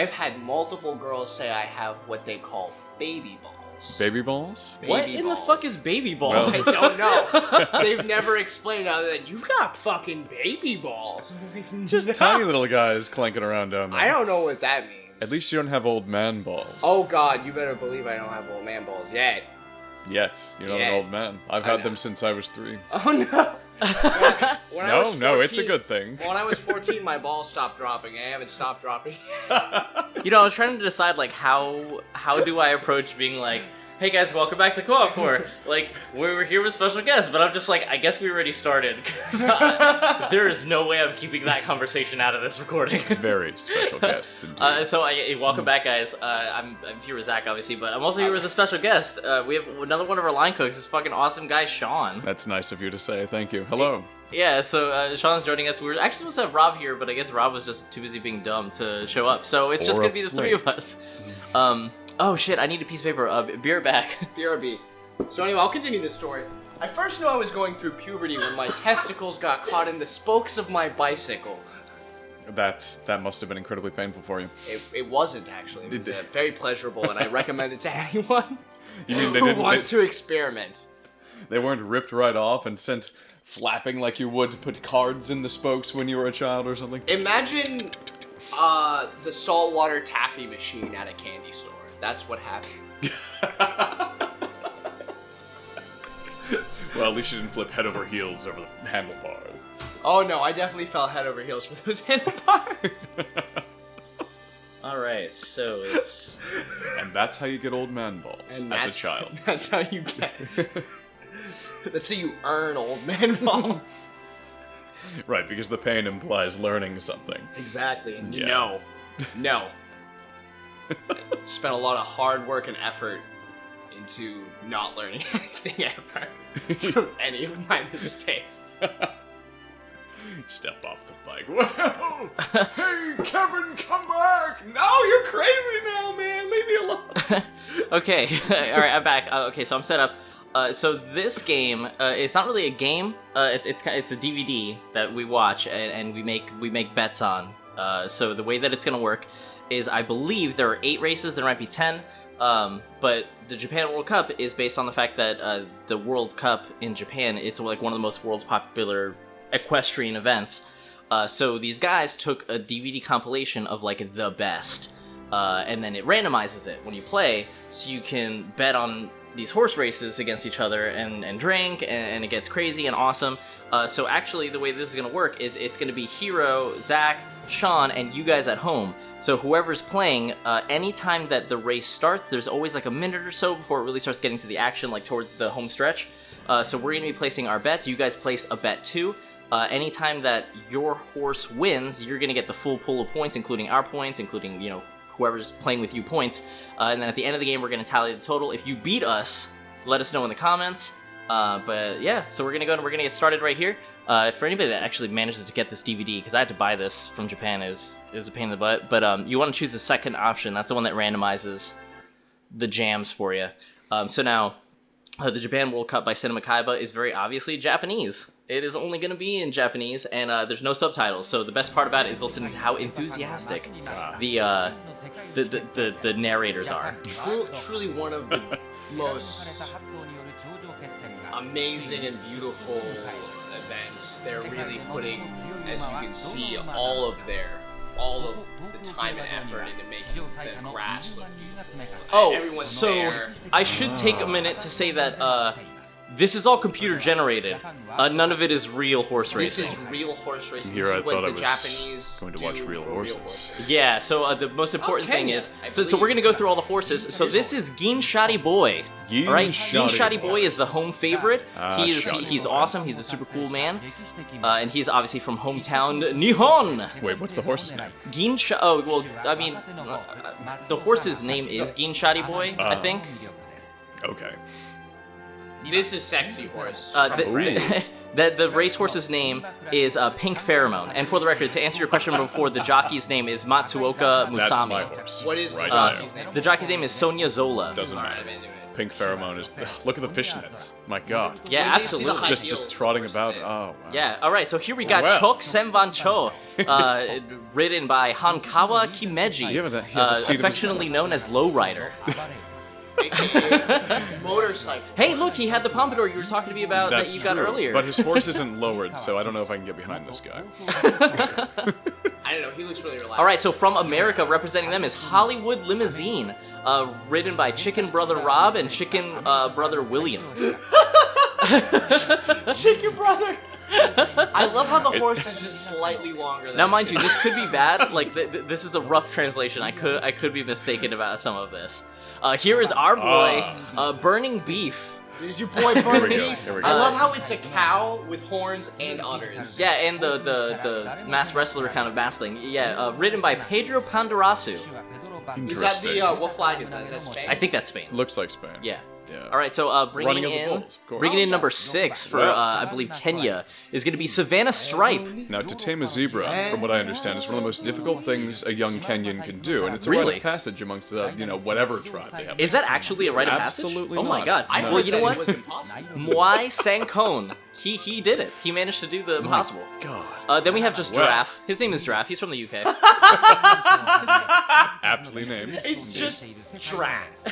I've had multiple girls say I have what they call baby balls. Baby balls? What in the fuck is baby balls? I don't know. They've never explained other than, you've got fucking baby balls. Just tiny little guys clanking around down there. I don't know what that means. At least you don't have old man balls. Oh god, you better believe I don't have old man balls yet. Yet. You're not an old man. I've had them since I was 3. Oh no. When I was 14, no, it's a good thing. When I was 14, my balls stopped dropping. I haven't stopped dropping. I was trying to decide, like, how do I approach being like, hey guys, welcome back to Co-op Core. Like, we're here with special guests, but I'm just like, I guess we already started. Because there is no way I'm keeping that conversation out of this recording. Very special guests, indeed. Welcome back, guys. I'm here with Zach, obviously, but I'm also here with a special guest. We have another one of our line cooks, this fucking awesome guy, Sean. That's nice of you to say. Thank you. Hello. Yeah, so Sean's joining us. We were actually supposed to have Rob here, but I guess Rob was just too busy being dumb to show up. So it's just gonna be the 3 of us. Oh shit, I need a piece of paper. Be right back. BRB. So anyway, I'll continue this story. I first knew I was going through puberty when my testicles got caught in the spokes of my bicycle. That must have been incredibly painful for you. It wasn't, actually. It was very pleasurable, and I recommend it to anyone You mean who wants to experiment. They weren't ripped right off and sent flapping like you would to put cards in the spokes when you were a child or something? Imagine the saltwater taffy machine at a candy store. That's what happened. Well, at least you didn't flip head over heels over the handlebars. Oh no, I definitely fell head over heels for those handlebars. Alright, so it's... And that's how you get old man balls as a child. That's how you get... That's how you earn old man balls. Right, because the pain implies learning something. Exactly. Yeah. No. Spent a lot of hard work and effort into not learning anything ever from any of my mistakes. Step off the bike. Whoa! Hey, Kevin, come back! No, you're crazy now, man. Leave me alone. Okay, alright, I'm back. Okay, so I'm set up. So this game, it's not really a game. It's a DVD that we watch and we make bets on. So the way that it's gonna work is, I believe there are 8 races. There might be 10. But the Japan World Cup is based on the fact that the World Cup in Japan, it's like one of the most world's popular equestrian events. So these guys took a DVD compilation of like the best, and then it randomizes it when you play, so you can bet on these horse races against each other and drink, and it gets crazy and awesome. So actually the way this is going to work is it's going to be Hiro, Zach, Sean, and you guys at home. So whoever's playing, anytime that the race starts, there's always like a minute or so before it really starts getting to the action, like towards the home stretch. So we're going to be placing our bets. You guys place a bet too. Anytime that your horse wins, you're going to get the full pool of points, including our points, including, whoever's playing with you points. And then at the end of the game, we're going to tally the total. If you beat us, let us know in the comments. But yeah, so we're going to go and we're going to get started right here. For anybody that actually manages to get this DVD, because I had to buy this from Japan, it was a pain in the butt. But you want to choose the second option. That's the one that randomizes the jams for you. So now, the Japan World Cup by Cinema Kaiba is very obviously Japanese. It is only going to be in Japanese, and there's no subtitles. So the best part about it is listening to how enthusiastic the narrators are. Truly one of the most amazing and beautiful events. They're really putting, as you can see, all of the time and effort into making the grass look beautiful. Oh, everyone's so there. I should take a minute to say that this is all computer generated. None of it is real horse racing. This is real horse racing. Here this I is what thought I the was Japanese going to do watch real for horses. real horses. Yeah, so the most important thing Kenya, is, I so we're believe. gonna go through all the horses. So this is Ginshari Boy. Alright, Ginshari Boy is the home favorite. He's awesome, he's a super cool man. And he's obviously from hometown Nihon! Wait, what's the horse's name? The horse's name is Ginshari Boy, I think. Okay. This is sexy horse. The racehorse's name is Pink Pheromone. And for the record, to answer your question before, the jockey's name is Matsuoka Musami. That's my horse. What is right the jockey's there. name? The jockey's name is Sonia Zola. Doesn't Alright, matter. I'm into it. Pink Pheromone is... Look at the fishnets. My god. Yeah, When do you see the absolutely. high Just heels trotting horses about. in? Oh, wow. Yeah, alright, so here we got Well. Chok Senvan Cho, ridden by Hankawa Kimeji, Yeah, but he has a seat of his affectionately known as Lowrider. Motorcycle. Hey, look, he had the pompadour you were talking to me about That's that you got true. earlier. But his horse isn't lowered, so I don't know if I can get behind this guy. I don't know, he looks really relaxed. Alright, so from America, representing them is Hollywood Limousine, ridden by Chicken Brother Rob and Chicken Brother William. Chicken Brother! I love how the horse is just slightly longer than Now, mind you, this could be bad. Like, this is a rough translation. I could be mistaken about some of this. Here is our boy, Burning Beef. There's your boy Here Burning we go. Beef. Here we go. I love how it's a cow with horns and udders. Yeah, and the masked wrestler kind of battling. Yeah, ridden by Pedro Pandarasu. Is that Interesting. the, what flag is that? Is that Spain? I think that's Spain. Looks like Spain. Yeah. Yeah. All right, so Running of the bulls, of course. bringing in number 6 for I believe Kenya is going to be Savannah Stripe. Now, to tame a zebra, from what I understand, is one of the most difficult things a young Kenyan can do, and it's a rite Really? of passage amongst, whatever tribe they have. Is that actually a rite of passage? Absolutely Oh my not. god. I Well, heard you know that what? it was impossible. Mwai Sankone. He did it. He managed to do the impossible. God. Then we have just Well. Giraffe. His name is Giraffe. He's from the UK. Aptly named. It's just giraffe.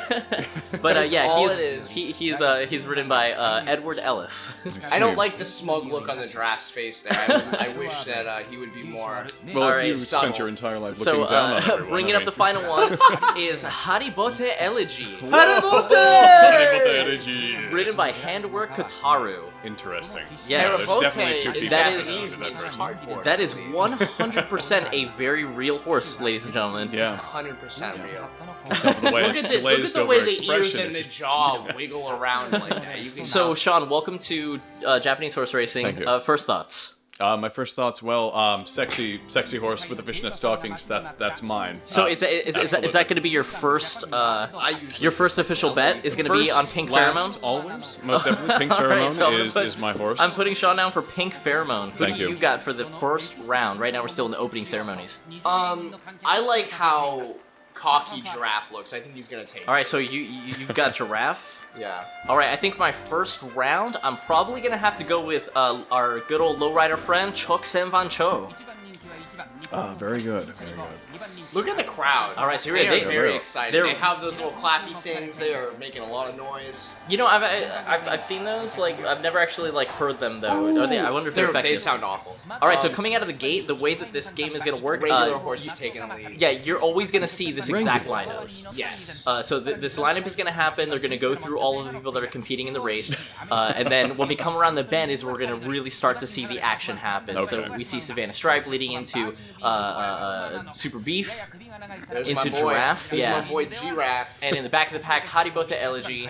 But That's yeah, all it is. he's written by Edward Ellis. I don't like the smug look on the giraffe's face there. I wish that he would be more. Well, Alright, if you subtle. spent your entire life So, looking down on everyone, bringing up the final one is Haribote Elegy, Haribote! written by Handwork Kataru. Interesting. Yes. There's definitely two in pieces That of is- evidence in that means version. cardboard. That is 100% a very real horse, ladies and gentlemen. Yeah. 100% real. The way Look it's at the glazed way over the ears expression, and the if you- jaw wiggle around like that. You can So, tell. Sean, welcome to Japanese horse racing. Thank you. First thoughts. My first thoughts, sexy horse with the fishnet stockings. That's mine. So, is that going to be your first your first official bet? Is going to be on Pink last, Pheromone? Always, most definitely. Pink All right, Pheromone so I'm gonna is my horse. I'm putting Sean down for Pink Pheromone. Who Thank do you. you got for the first round? Right now, we're still in the opening ceremonies. I like how cocky giraffe looks. I think he's gonna take. All right, so you've got Giraffe. Yeah. All right, I think my first round, I'm probably gonna have to go with our good old lowrider friend Chok Senvan Cho. Very good. Very good. Look at the crowd. All right, so They here are they- very excited. they're- They have those little clappy things. They are making a lot of noise. You know, I've seen those. Like, I've never actually like heard them though. Are they? I wonder if they're effective. They sound awful. All right, so coming out of the gate, the way that this game is gonna work, Regular horses taking the lead. yeah, you're always gonna see this exact Regular lineup. Yes. So this lineup is gonna happen. They're gonna go through all of the people that are competing in the race, and then when we come around the bend, is we're gonna really start to see the action happen. So Okay. we see Savannah Stripe leading into Super Beef, There's into my boy. Giraffe, There's yeah. my boy Giraffe. and in the back of the pack, Haribote Elegy,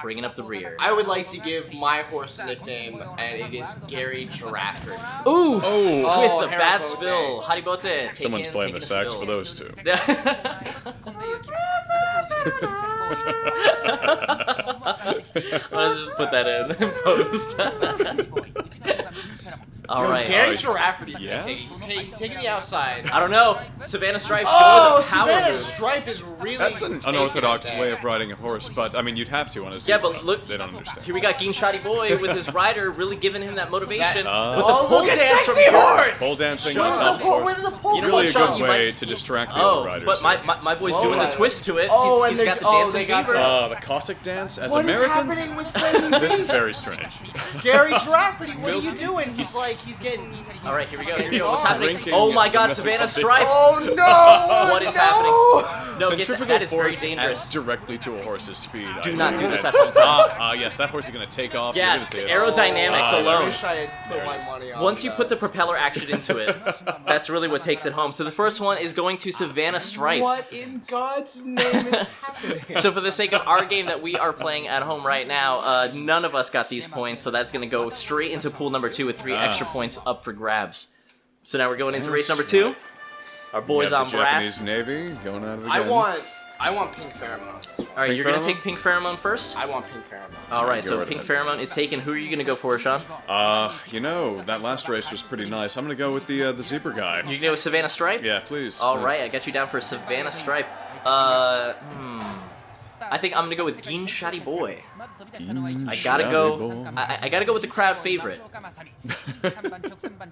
bringing up the rear. I would like to give my horse a nickname, and it is Gary Giraffe. Oof! Oh, With the bad Haribote. spill, Haribote. Someone's playing the sax for those two. Let's just put that in post. All right. Gary Oh, Giraffe is yeah? taking the outside. I don't know. Savannah Stripe's Oh, going with the power Savannah move. Stripe is really. That's an taking unorthodox it there. way of riding a horse, but I mean, you'd have to on a Yeah, zebra. but look, They don't understand. here we got Ginshadi Boy with his rider really giving him that motivation. That- with the Oh, pole look at dance from sexy Girls. horse! Pole dancing Shut on up. top of the horse. Where did the pole You know go? what, Really a Sean, good you way might- to distract the Oh, other riders. but my boy's doing the right. twist to it. Oh, he's and got the they're- oh, dancing they got fever. The Cossack dance as What is Americans? happening with Freddie This is Beef? very strange. Gary Giraffe, what are you doing? He's getting. All right, here we go. Here we getting go. What's on. happening? Drinking Oh my God, the Savannah mythic- Stripe. Oh no! What is no! happening? No, get Centrifugal that is very force dangerous. adds directly to a horse's speed. Do I not know do this that. at home. Yes, that horse is going to take off. You're Yeah, gonna see it. aerodynamics Oh, I alone. wish I had put There it my is. money on. Once you put the propeller action into it, that's really what takes it home. So the first one is going to Savannah Stripe. What in God's name is happening? So for the sake of our game that we are playing at home right now, none of us got these points, so that's going to go straight into pool number 2 with 3 extra points up for grabs. So now we're going into race number 2. Our We boys have on the brass. Japanese Navy going at it again. I want Pink Pheromone on this one. All right, Pink you're going to Pheromone? take Pink Pheromone first? I want Pink Pheromone. All right, Go so right Pink ahead. Pheromone is taken. Who are you going to go for, Sean? That last race was pretty nice. I'm going to go with the zebra guy. You can go with Savannah Stripe? Yeah, please. All please. right, I got you down for Savannah Stripe. I think I'm gonna go with Gin Shadi Boy. I Shadi gotta go. Boy. I gotta go with the crowd favorite.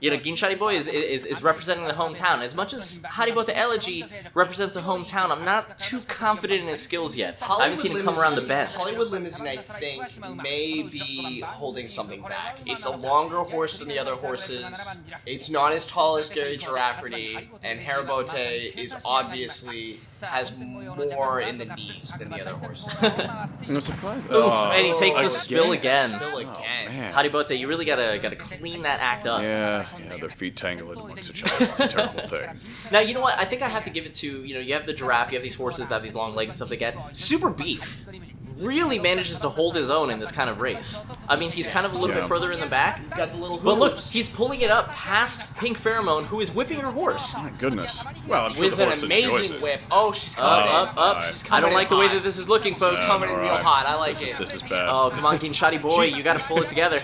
You know, Gin Shadi Boy is representing the hometown. As much as Haribote Elegy represents a hometown, I'm not too confident in his skills yet. I haven't seen him come around the bend. Hollywood Limousine, I think, may be holding something back. It's a longer horse than the other horses. It's not as tall as Gary Girafferty, and Haribote is obviously has more in the knees than the other horses. I'm surprised. Oof, and he takes the again? spill again. Spill again. Man. Haribote, you really gotta clean that act up. Yeah, their feet tangle amongst each other. It's a terrible thing. Now, you know what? I think I have to give it to, you have the giraffe, you have these horses that have these long legs and stuff like that. Super Beef really manages to hold his own in this kind of race. I mean, he's kind of a little bit further in the back. He's got the little But look, hooves. he's pulling it up past Pink Pheromone, who is whipping her horse. My goodness. Well, I'm sure With the an horse enjoys amazing it. whip. Oh, she's coming in. Up. She's I coming don't in like the way hot. that this is looking, folks. She's coming in real Alright. hot. I like This it. is bad. Oh, come on, Gin Shadi Boy, you gotta pull it together.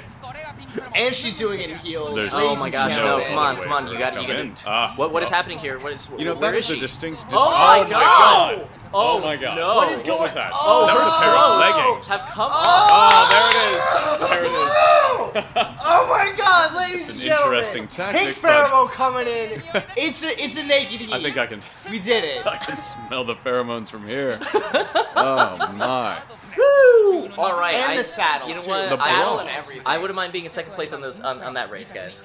And she's doing it in heels. There's- Oh my gosh, no no, come on, way come on, for you her to gotta, come in. what is happening here? Where That is is a she? distinct... Oh my God! Oh my god. no. What is What going was that? Oh, that was a pair of clothes leggings. have come Oh, there it is. There it is. Oh my God, ladies and an gentlemen! interesting tactic, Pink but- Pheromone coming in. It's a naked heat. I think I can... We did it. I can smell the pheromones from here. Oh my. Woo! All right, And the saddle. You know too. what? The saddle blow. and everything. I wouldn't mind being in second place on those on that race, guys.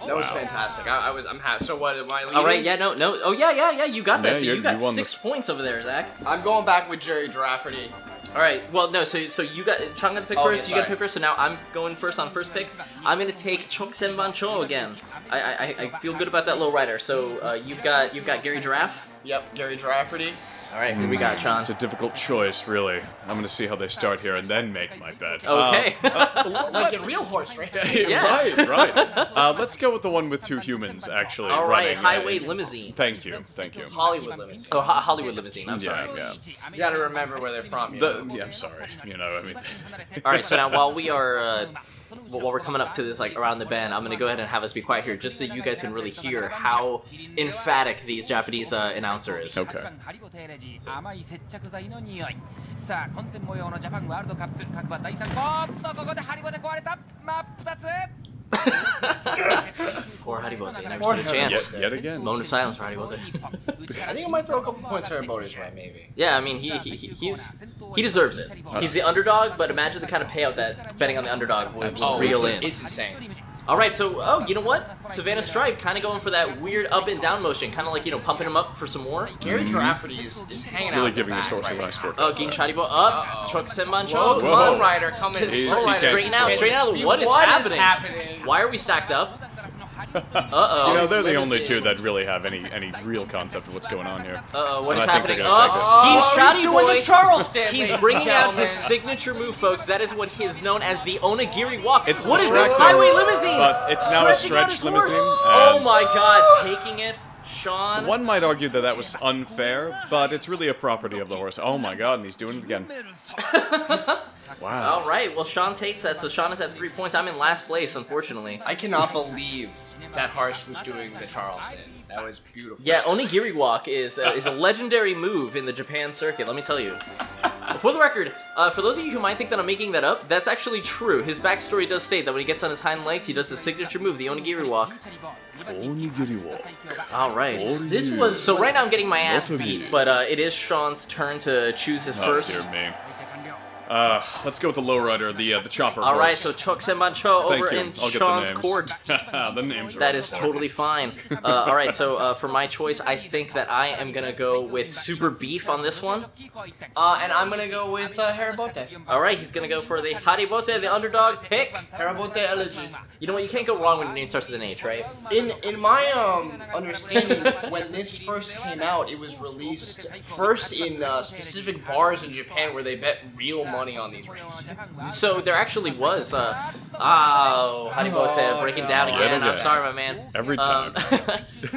That was fantastic. I'm happy. So what? Am I leading? All right, yeah, no. Oh yeah. You got that. Yeah, So you you got won 6 points over there, Zach. I'm going back with Jerry Girafferty. All right. Well, no. So you got Chong gonna pick Oh, first. yeah, You gotta sorry. pick first. So now I'm going first on first pick. I'm gonna take Chok Senban Cho again. I feel good about that low rider. So you've got Gary Giraffe. Yep, Gary Girafferty. All right. Who we got, Sean? It's a difficult choice, really. I'm going to see how they start here and then make my bet. Okay. Like in real horse racing. Yes. Right. Let's go with the one with 2 humans, actually. All right. running, Highway Limousine. Thank you. Hollywood Limousine. Oh, Hollywood Limousine. I'm sorry. Yeah. You gotta remember where they're from. You know? Yeah, I'm sorry. I mean... All right, so now while we're coming up to this, like, around the bend, I'm gonna go ahead and have us be quiet here, just so you guys can really hear how emphatic these Japanese announcer is. Okay. 甘い接着剤の匂い。さあ、混戦模様のジャパンワールドカップ各馬第3コここでハリボテ壊れた真っ二つ Poor Haribote, never stood a chance. Yet again. Moment of silence for Haribote. I think I might throw a couple points at Haribote's way, maybe. Yeah, I mean, he deserves it. He's the underdog, but imagine the kind of payout that betting on the underdog would reel in. It's insane. All right, so you know what? Savannah Stripe kind of going for that weird up and down motion, kind of like pumping him up for some more. Gary Girafferty is hanging out. Really in the giving his back horse a right nice now. work. Oh, Gin Shadibo up, Truck Senban Cho, come Low on. rider coming. Straighten out. What is happening? Why are we stacked up? Uh-oh. They're the only two that really have any real concept of what's going on here. Uh-oh, what And is I think happening? they're gonna take this. Gin He's doing Shadi the Charleston. He's ladies and bringing out gentlemen. his signature move, folks. That is what is known as the Onigiri walk. It's What is this distracting, highway limousine? but it's now a Stretching out stretch his horse. limousine, Oh and- my God, taking it, Sean. One might argue that was unfair, but it's really a property of the horse. Oh my god, and he's doing it again. Wow. All right, well, Sean takes that, so Sean is at 3 points. I'm in last place, unfortunately. I cannot believe that horse was doing the Charleston. That was beautiful. Yeah, Onigiri walk is a legendary move in the Japan circuit, let me tell you. For the record, for those of you who might think that I'm making that up, that's actually true. His backstory does state that when he gets on his hind legs, he does his signature move, the Onigiri walk. Onigiri walk. All right. This was So right now I'm getting my ass Lots of beat, you. but it is Sean's turn to choose his Oh, first. dear me. Let's go with the lowrider, the chopper All right, horse. so Chok Senban Cho Thank over you. in I'll get Sean's the names. court. The names are That on is the board. totally fine. All right, so for my choice, I think that I am gonna go with Super Beef on this one. and I'm gonna go with Haribote. All right, he's gonna go for the Haribote, the underdog pick. Haribote Elegy. You know what? You can't go wrong when your name starts with an H, right? In my understanding, when this first came out, it was released first in specific bars in Japan where they bet real money money on these races. So there actually was Haribote breaking down again. I'm sorry, my man. Every time.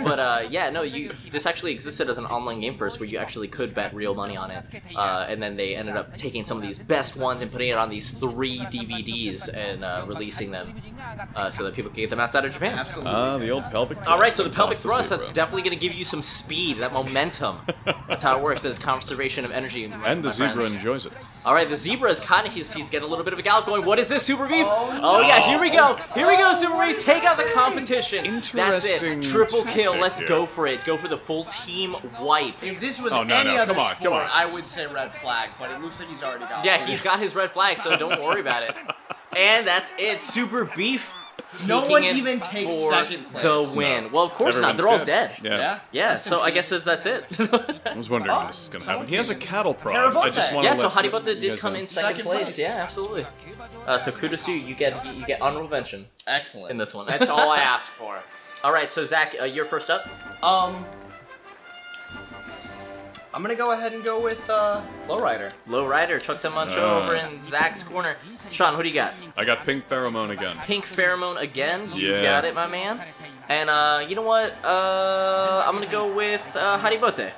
But yeah, no, this actually existed as an online game first, where you actually could bet real money on it, and then they ended up taking some of these best ones and putting it on these 3 DVDs and releasing them so that people could get them outside of Japan. Absolutely. The old pelvic thrust. All right, so the on top pelvic of the thrust, zebra. that's definitely going to give you some speed, that momentum. That's how it works, as conservation of energy. And the zebra enjoys it. All right, the zebra is kind of, he's getting a little bit of a gallop going. What is this, Super Beef? Oh yeah, here we go. Here we go, Super Beef. Take out the competition. That's it. Interesting Triple kill. tactic Let's here. go for it. Go for the full team wipe. If this was Oh, no, any no, other come on, sport, come on. I would say red flag, but it looks like he's already got Yeah, one. he's got his red flag, so don't worry about it. And that's it. Super Beef. No taking one it even takes for second place. the win. Well, of course not. Everyone's They're all dead. Yeah. Yeah, so I guess that's it. I was wondering when this is going to happen. He has a cattle prod. Haribote. I just want Yeah, to so let Haribote you did guys come know. in second Second place. place. Yeah, absolutely. So kudos to you. You get honorable mention Excellent. in this one. That's all I asked for. All right, so Zach, you're first up. I'm gonna go ahead and go with Lowrider. Lowrider, Chuck Mancho over in Zach's corner. Sean, who do you got? I got pink pheromone again. Pink Pheromone again. You Yeah. got it, my man. And you know what? I'm gonna go with Haribote.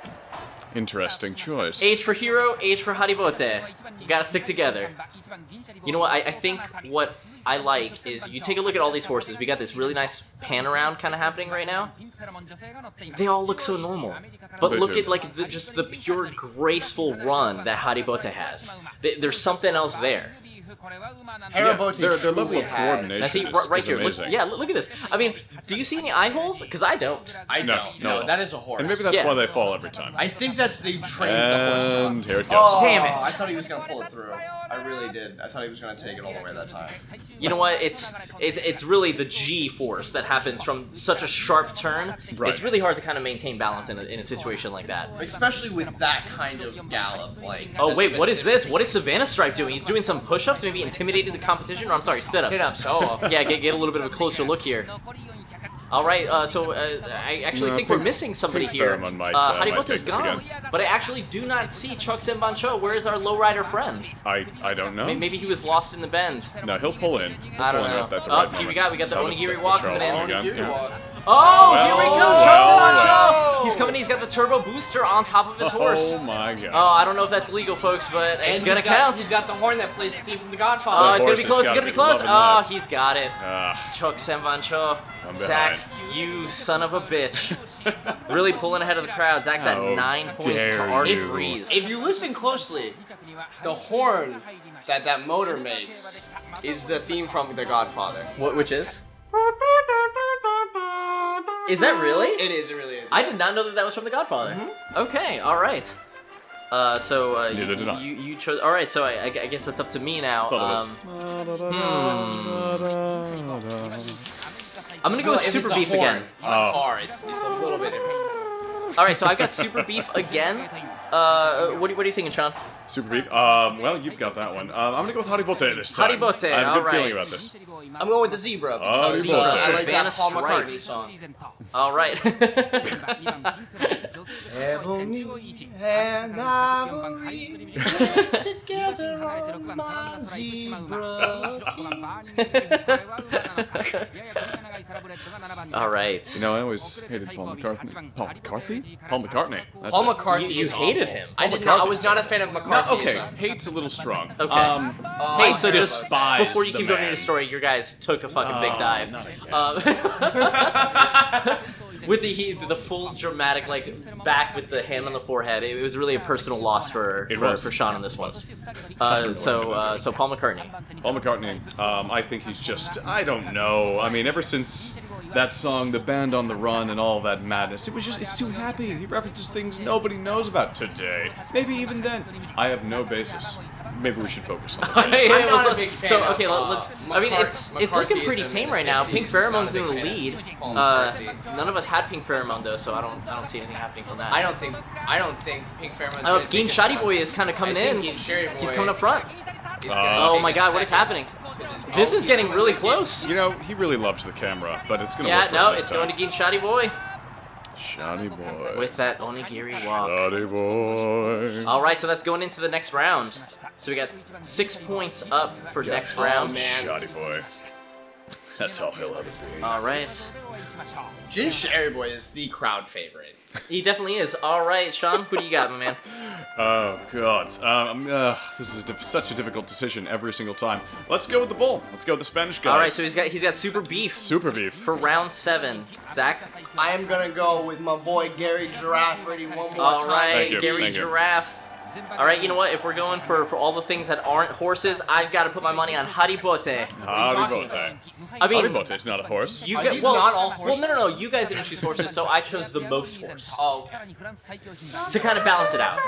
Interesting choice. H for Hiro, H for Haribote. You gotta stick together. You know what? I think what I like is you take a look at all these horses. We got this really nice pan around kind of happening right now. They all look so normal. But They look do. at like just the pure graceful run that Haribote has. There's something else there. Haribote their truly level of has- coordination. Now see, is right here. Look, amazing. yeah, look at this. I mean, do you see any eye holes? Because I don't. I No, don't. no. No, that is a horse. And maybe that's Yeah. why they fall every time. I think that's they trained the horse to run. And here it goes. Oh, Damn it. I thought he was gonna pull it through. I really did. I thought he was gonna take it all the way that time. You know what? It's really the G force that happens from such a sharp turn. Right. It's really hard to kind of maintain balance in a situation like that. Especially with that kind of gallop, like. Oh that wait, what is specific- this? What is Savannah Stripe doing? He's doing some push-ups, maybe intimidating the competition, or I'm sorry, sit-ups. Sit-ups, oh. Yeah, get a little bit of a closer look here. All right, so I actually No, think we're pink- missing somebody pink here. pheromone might Haribote's take this gone, again. but I actually do not see Chuck Bancho. Where is our lowrider friend? I don't know. Maybe he was lost in the bend. No, he'll pull in. He'll I don't pull in know. at the Oh, right here we moment. got the Oh, Onigiri walk coming in. Charleston again, Onigiri yeah. walk. Oh, here we go, Well, Chuck well. He's coming in, he's got the turbo booster on top of his horse. Oh my god. Oh, I don't know if that's legal, folks, but it's gonna count. He's got the horn that plays the theme from The Oh, Godfather. it's gonna be horse close, has it's gonna be gotta be close. Oh, loving that. he's got it. Ah, Chuck Bancho. I'm Zach, behind. you son of a bitch. Really pulling ahead of the crowd. Zach's at How 9 points to dare our you. freeze. If you listen closely, the horn that motor makes is the theme from The Godfather. Which is? Is that really? It is, it really is. I did not know that was from The Godfather. Mm-hmm. Okay, all right. So Neither did I. you chose. All right, so I guess it's up to me now. Thought I'm gonna go with Super Beef again. On a car, it's a little bit different. All right, so I got Super Beef again. What are you thinking, Sean? Super Beef. Well, you've got that one. I'm gonna go with Haribote this time. Haribote, I have a good all feeling right. about this. I'm going with the zebra. Oh, because, zebra. I like Savannah that Paul Stripe. McCartney song. All right. Ebony and ivory together on my zebra. All right. You know, I always hated Paul McCartney. Paul McCartney? Paul McCartney. That's Paul it. McCarthy You is hated awful. him. I did not. I was not a fan of McCarthy. Okay, hate's a little strong. Okay. I Hey, so just despise before you the keep going into man. the story, your guys took a fucking big dive. not again. With the full dramatic back with the hand on the forehead, it was really a personal loss for Sean in this one. So Paul McCartney. Paul McCartney, I think he's just, I don't know. I mean, ever since that song, The Band on the Run and all that madness, it's too happy. He references things nobody knows about today. Maybe even then. I have no basis. Maybe we should focus on the Hey, I'm hey, not so- a big fan so of, okay, let's. I mean, it's looking pretty tame right now. Pink Pheromone's in the lead. None of us had Pink Pheromone though, so I don't see anything happening from that. I don't think Pink Pheromone's Geen Shotty Boy is kind of coming in. He's coming up front. Oh my God, what is happening? This is getting really close. You know, he really loves the camera, but it's gonna Yeah, work for no, him this it's time. going to Geen Shotty Boy. Shoddy boy. with that onigiri walk. Shoddy boy. All right, so that's going into the next round. So we got 6 points up for next round. man. Shoddy boy. That's all he'll ever be. All right. Jin Haribote is the crowd favorite. He definitely is. All right, Sean, who do you got, my man? Oh god, this is such a difficult decision every single time. Let's go with the bull. Let's go with the Spanish guy. All right, so he's got super beef. Super beef. For round 7. Zach? I am gonna go with my boy Gary Giraffe one more time. All right, Thank you, Gary thank you. Giraffe. All right, you know what? If we're going for all the things that aren't horses, I've got to put my money on Haribote. Haribote. I mean, Haribote is not a horse. you Are guys, these well, not all well, no, horses? you guys didn't choose horses, so I chose the most horse Oh, okay. to kind of balance it out.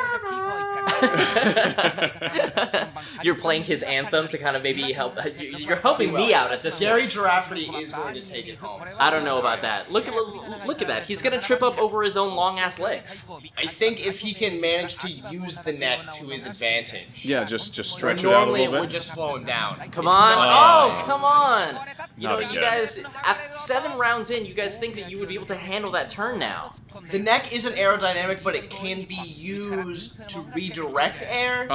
You're playing his anthem to kind of maybe help. You're helping me out at this Gary point. Giraffe is going to take it home. I don't know about that. Look at that. He's gonna trip up over his own long ass legs. I think if he can manage to use the neck to his advantage. Yeah, just stretch it out a Normally it little would bit. just slow him down. Come It's on. not- Oh, come on. You know, Not you again. guys, at 7 rounds in, you guys think that you would be able to handle that turn now. The neck isn't aerodynamic, but it can be used to redirect air.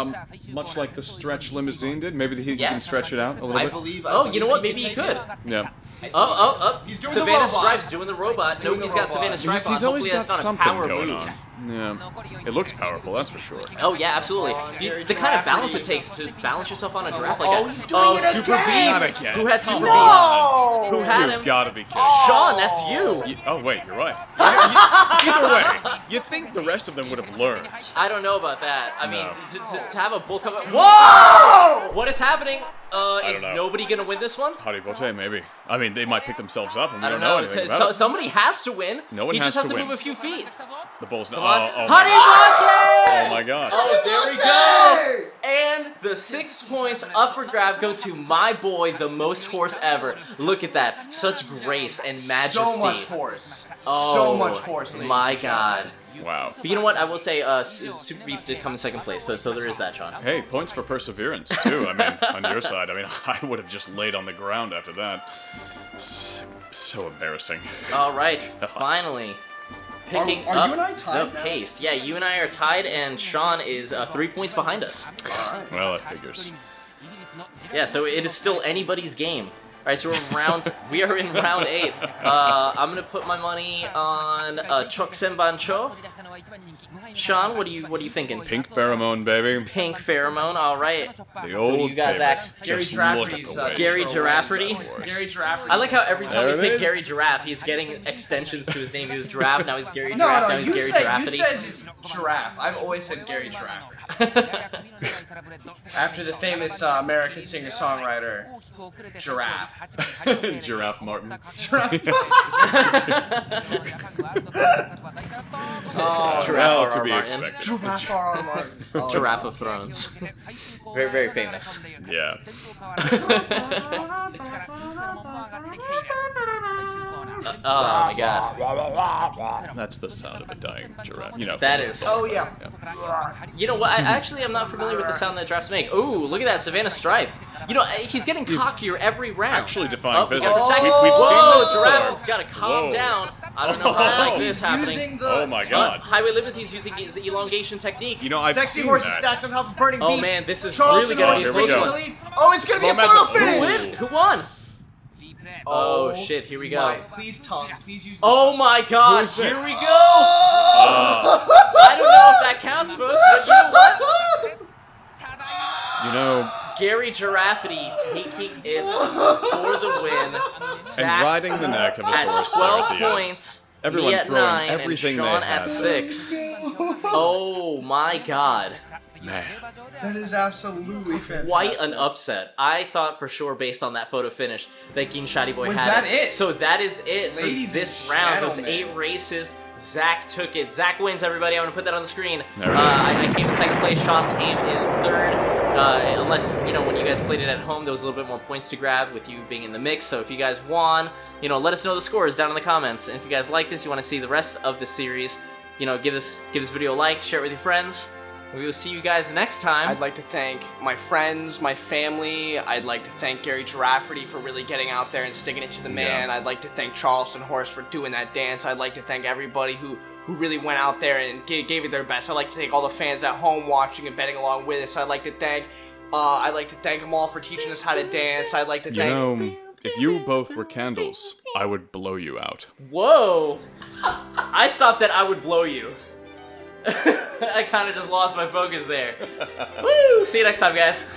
Much like the stretch limousine did. Maybe he can Yes. stretch it out a little I bit. believe. Oh, you know what? Maybe he could. Yeah. Oh. He's doing the Savannah robot. Stripes doing the robot. Doing Nobody's the got robot. Savannah Stripes on. He's always Hopefully got that's not a something power going move. on. Yeah. It looks powerful, that's for sure. Oh yeah, absolutely. Gary The kind of Giraffe. balance it takes to balance yourself on a giraffe like Oh, that. he's doing it Super again! Not Beef. again. Who had Super Come on. Beef? Who had You've him? gotta be kidding. Sean, that's you. Oh wait, you're right. Either way, you'd think the rest of them would have learned. I don't know about that. I mean, No. to have a bull come up. Whoa! What is happening? Is know. nobody gonna win this one? Haribote, maybe. I mean, they might pick themselves up, and we I don't know know. anything about it. Somebody has to win. No one he has just has to to win. move a few feet. The bull's not. Come on. Oh my Haribote! Oh my gosh. Oh, there we go! And the 6 points up for grab go to my boy, the most horse ever. Look at that. Such grace and majesty. So much horse. Oh, So much horse. ladies my and gentlemen. god. Wow. But you know what? I will say Super Beef did come in second place, so there is that, Sean. Hey, points for perseverance, too. I mean, on your side. I mean, I would have just laid on the ground after that. So embarrassing. All right, finally. Picking Are up you and I tied the now? pace. Yeah, you and I are tied, and Sean is 3 points behind us. Well, that figures. Yeah, so it is still anybody's game. All right, so we are in round 8. I'm gonna put my money on Choksenbancho. Sean, what are you thinking? Pink pheromone, baby. Pink pheromone. All right. The old you guys favorite. act? Gary Just Giraffe look at is, the way Gary she Giraffe. rolls that horse. Gary Giraffe. I like how every time There we it pick is. Gary Giraffe, he's getting extensions to his name. He was Giraffe, now he's Gary No, Giraffe, now no, he's you Gary said Giraffe. giraffe. I've always said Gary Giraffe. After the famous American singer-songwriter, Giraffe. Giraffe Martin. Oh, Well, to R.R. be Martin. expected. Giraffe R.R. Martin. Oh, Giraffe of Thrones. Very, very famous. Yeah. Oh my god. That's the sound of a dying giraffe. You know. That is. Oh, yeah. You know what? I'm not familiar with the sound that giraffes make. Ooh, look at that Savannah Stripe. You know, he's getting cockier every round. Actually defying we physics. got the second. We've Whoa, seen this before. giraffe has got to calm Whoa. down. I don't know if I like He's this happening. using the Oh my god. Highway Limousine's using his elongation technique. You know, I've sexy seen horses that. stacked on top of burning Oh beef. man, this is Charles really gonna be Here a we close go. one. the lead. Oh, it's gonna be a Moment. photo Who finish. win? Who won? Oh shit, here we go. My, please, Tom. Please use. The Oh my god, Who is here this? we go! I don't know if that counts, folks, but you know what? You know, Gary Giraffe taking it for the win. and Zach riding the neck of his at horse 12 there at the end. points. Everyone me at throwing 9, everything and they Sean had. at 6. Oh my god. Man. That is absolutely fantastic. Quite an upset. I thought for sure, based on that photo finish, that King Shady Boy Was had that it? So that is it for Ladies this and round. So it was gentlemen. 8 races. Zach took it. Zach wins, everybody. I'm going to put that on the screen. There it is. I came in second place. Sean came in third. Unless, when you guys played it at home, there was a little bit more points to grab with you being in the mix. So if you guys won, let us know the scores down in the comments. And if you guys like this, you want to see the rest of the series, give this video a like, share it with your friends. We will see you guys next time. I'd like to thank my friends, my family. I'd like to thank Gary Girafferty for really getting out there and sticking it to the man. Yeah. I'd like to thank Charleston Horse for doing that dance. I'd like to thank everybody who really went out there and gave it their best. I'd like to thank all the fans at home watching and betting along with us. I'd like to thank them all for teaching us how to dance. I'd like to You thank... know, if you both were candles, I would blow you out. Whoa! I stopped at I would blow you. I kind of just lost my focus there. Woo! See you next time, guys.